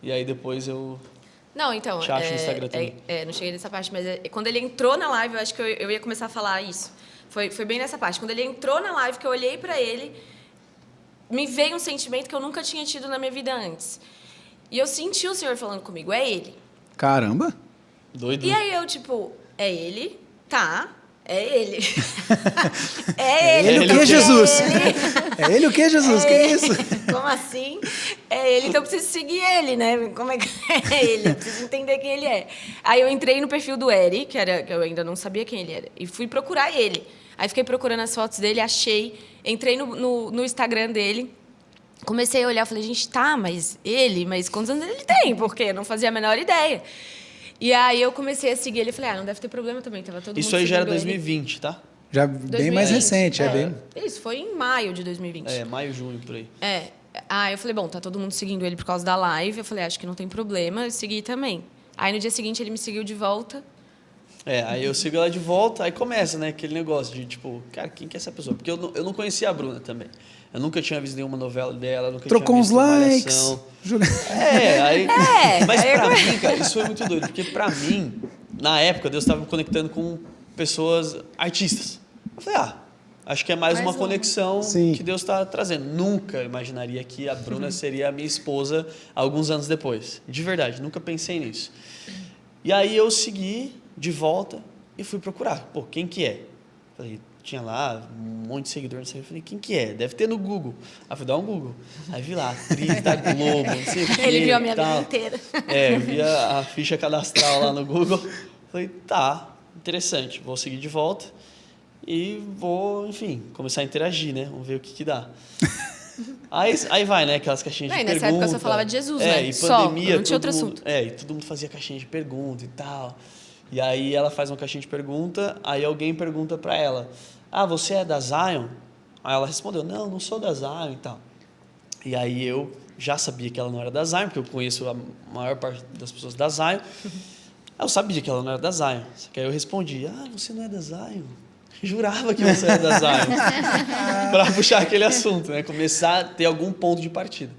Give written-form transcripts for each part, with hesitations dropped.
E aí depois eu Não, então, te acho no Instagram também. não cheguei nessa parte, mas quando ele entrou na live, eu acho que eu ia começar a falar isso. Foi bem nessa parte. Quando ele entrou na live, que eu olhei pra ele, me veio um sentimento que eu nunca tinha tido na minha vida antes. E eu senti o Senhor falando comigo, é ele. Caramba! Doido. E aí eu, tipo, é ele? Tá, é ele. É ele. Ele o que, Jesus? É ele o que, Jesus? Que ele. isso? Como assim? É ele, então eu preciso seguir ele, né? Como é que é ele? Eu preciso entender quem ele é. Aí eu entrei no perfil do Eri, que eu ainda não sabia quem ele era, e fui procurar ele. Aí fiquei procurando as fotos dele, achei, entrei no Instagram dele, comecei a olhar, falei, gente, mas quantos anos ele tem? Porque eu não fazia a menor ideia. E aí eu comecei a seguir ele e falei, não deve ter problema também, tava todo mundo Isso aí já era seguindo 2020, tá? Já bem mais 2020. recente, bem... Isso, foi em maio de 2020. Maio, junho, por aí. Aí eu falei, bom, tá todo mundo seguindo ele por causa da live. Eu falei, acho que não tem problema, eu segui também. Aí no dia seguinte ele me seguiu de volta. Aí eu sigo ela de volta, aí começa, né, aquele negócio de, tipo, cara, quem que é essa pessoa? Porque eu não conhecia a Bruna também. Eu nunca tinha visto nenhuma novela dela, nunca Trocou tinha uns visto likes. Mas pra mim, cara, isso foi muito doido. Porque pra mim, na época, Deus estava me conectando com pessoas artistas. Eu falei, acho que é mais uma conexão que Deus está trazendo. Nunca imaginaria que a Bruna seria a minha esposa alguns anos depois. De verdade, nunca pensei nisso. E aí eu segui de volta e fui procurar. Pô, quem que é? Falei, tinha lá um monte de seguidor, não sei. Eu falei, quem que é? Deve ter no Google. Aí fui dar um Google. Aí vi lá, atriz da Globo, não sei o quê. Ele viu a minha vida inteira. Via a ficha cadastral lá no Google. Falei, tá, interessante. Vou seguir de volta e vou, enfim, começar a interagir, né? Vamos ver o que dá. Aí vai, né? Aquelas caixinhas de pergunta. Nessa época eu só falava de Jesus, né? E pandemia, não tinha outro assunto. E todo mundo fazia caixinha de pergunta e tal. E aí ela faz uma caixinha de pergunta, aí alguém pergunta pra ela, você é da Zion? Aí ela respondeu, não sou da Zion e tal. E aí eu já sabia que ela não era da Zion, porque eu conheço a maior parte das pessoas da Zion. Eu sabia que ela não era da Zion. Só que aí eu respondi, você não é da Zion? Jurava que você era da Zion. Para puxar aquele assunto, né? Começar a ter algum ponto de partida.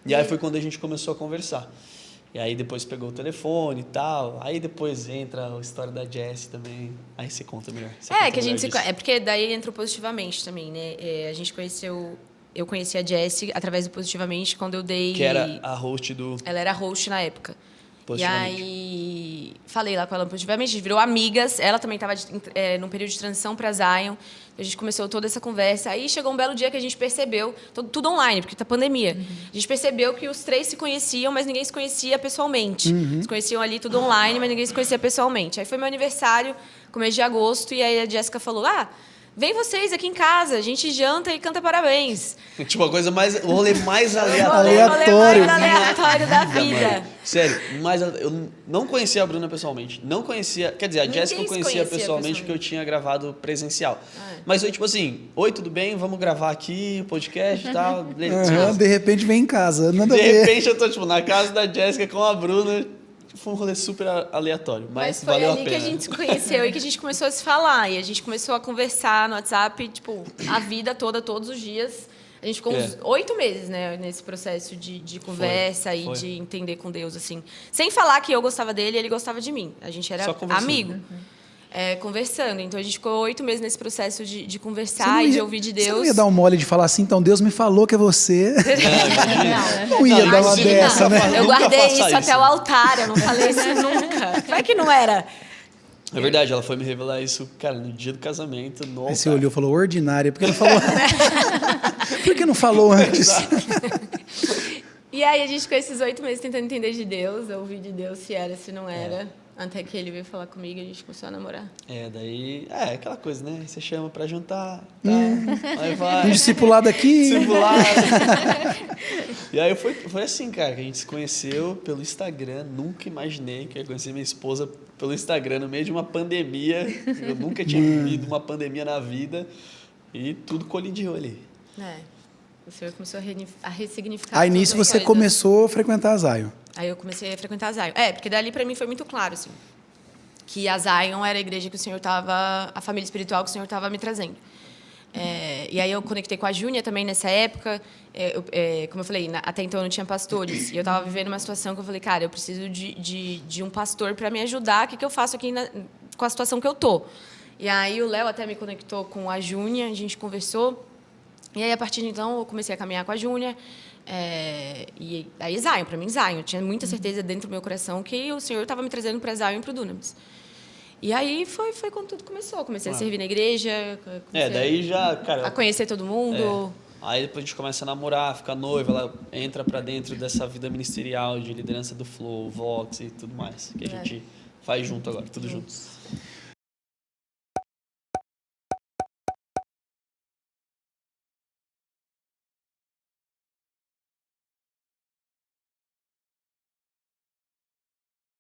E aí foi quando a gente começou a conversar. E aí depois pegou o telefone e tal. Aí depois entra a história da Jessie também. Aí você conta melhor. Porque daí entrou Positivamente também, né? A gente conheceu... Eu conheci a Jessie através do Positivamente quando eu dei... Que era a host do... Ela era a host na época. E aí, falei lá com ela positivamente, a gente virou amigas. Ela também estava num período de transição para Zion. A gente começou toda essa conversa. Aí chegou um belo dia que a gente percebeu, tudo online, porque tá pandemia. A gente percebeu que os três se conheciam, mas ninguém se conhecia pessoalmente. Se conheciam ali tudo online, mas ninguém se conhecia pessoalmente. Aí foi meu aniversário, começo de agosto, e aí a Jéssica falou, vem vocês aqui em casa, a gente janta e canta parabéns. Tipo, o rolê mais aleatório. O rolê mais aleatório da vida. Sério, mas eu não conhecia a Bruna pessoalmente. Não conhecia... Quer dizer, a Jéssica eu conhecia pessoalmente porque eu tinha gravado presencial. Mas foi tipo assim, oi, tudo bem? Vamos gravar aqui o podcast e tal. De repente vem em casa, nada a ver. ver. De repente eu tô tipo, na casa da Jéssica com a Bruna... Foi um rolê super aleatório, mas valeu a pena. Foi ali que a gente se conheceu e que a gente começou a se falar. E a gente começou a conversar no WhatsApp, tipo, a vida toda, todos os dias. A gente ficou uns 8 meses, né, nesse processo de conversa e de entender com Deus, assim. Sem falar que eu gostava dele e ele gostava de mim. A gente era amigo. Conversando. Então, a gente ficou 8 meses nesse processo de conversar e de ouvir de Deus. Você não ia dar um mole de falar assim, então Deus me falou que é você. Não ia dar uma dessa, né? Eu guardei isso até o altar, eu não falei isso nunca. Como é que não era? É verdade, ela foi me revelar isso, cara, no dia do casamento. Aí você olhou e falou, ordinária, porque não falou. Por que não falou antes? E aí a gente ficou esses 8 meses tentando entender de Deus, ouvir de Deus se era, se não era. Até que ele veio falar comigo e a gente começou a namorar. Daí... aquela coisa, né? Você chama pra jantar, aí vai... Um discipulado aqui. Discipulado. E aí foi assim, cara, que a gente se conheceu pelo Instagram. Nunca imaginei que eu ia conhecer minha esposa pelo Instagram, no meio de uma pandemia. Eu nunca tinha vivido uma pandemia na vida. E tudo colidiu ali. O Senhor começou a ressignificar. Aí nisso você começou a frequentar a Zion. Aí eu comecei a frequentar a Zion. Porque dali pra mim foi muito claro, assim, que a Zion era a igreja que o Senhor estava, a família espiritual que o Senhor estava me trazendo. E aí eu conectei com a Júnia também nessa época. Como eu falei, até então eu não tinha pastores. E eu estava vivendo uma situação que eu falei, cara, eu preciso de um pastor para me ajudar. O que eu faço aqui com a situação que eu tô? E aí o Léo até me conectou com a Júnia, a gente conversou. E aí, a partir de então, eu comecei a caminhar com a Júnia. E aí, Zion, para mim, Zion. Eu tinha muita certeza dentro do meu coração que o Senhor estava me trazendo para Zion e para o Dunamis. E aí foi quando tudo começou. Comecei a servir na igreja. Daí já, cara... A conhecer todo mundo. Aí depois a gente começa a namorar, fica noiva, ela entra para dentro dessa vida ministerial de liderança do Flow, Vox e tudo mais. Que a gente faz junto agora, tudo junto.